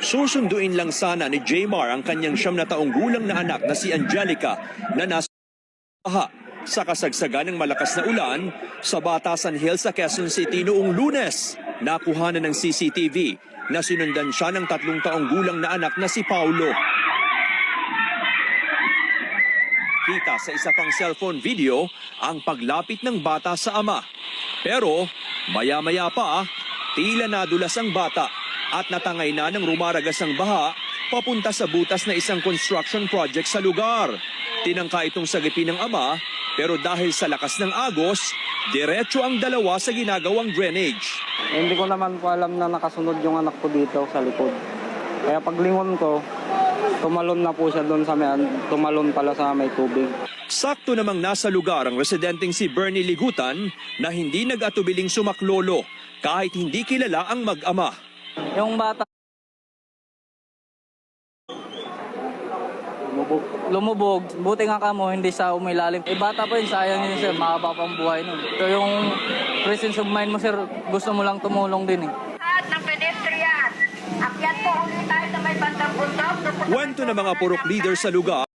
Susunduin lang sana ni Jmar ang kanyang 9 na taong gulang na anak na si Angelica na nasa baha sa kasagsagan ng malakas na ulan sa Batasan Hills sa Quezon City noong Lunes. Nakuhanan ng CCTV na sinundan siya ng 3 taong gulang na anak na si Paulo. Kita sa isa pang cellphone video ang paglapit ng bata sa ama. Pero maya-maya pa, tila nadulas ang bata at natangay na ng rumaragas ang baha papunta sa butas na isang construction project sa lugar. Tinangka itong sagipin ng ama, pero dahil sa lakas ng agos, diretso ang dalawa sa ginagawang drainage. Hindi ko naman po alam na nakasunod yung anak ko dito sa likod. Kaya paglingon ko, tumalon na po siya doon sa tumalon pala sa may tubig. Sakto namang nasa lugar ang residenteng si Bernie Ligutan na hindi nag-atubiling sumaklolo kahit hindi kilala ang mag-ama. Yung bata lumubog, buti nga kamo hindi siya umilalim. Bata pa yun, sayang yun sir, mahaba pang buhay nun. Ito yung presence of mind mo sir, gusto mo lang tumulong din eh. Lahat ng pedestrian, akyat po ulit tayo sa may bandang bundok. Kwento ng mga purok leader sa lugar.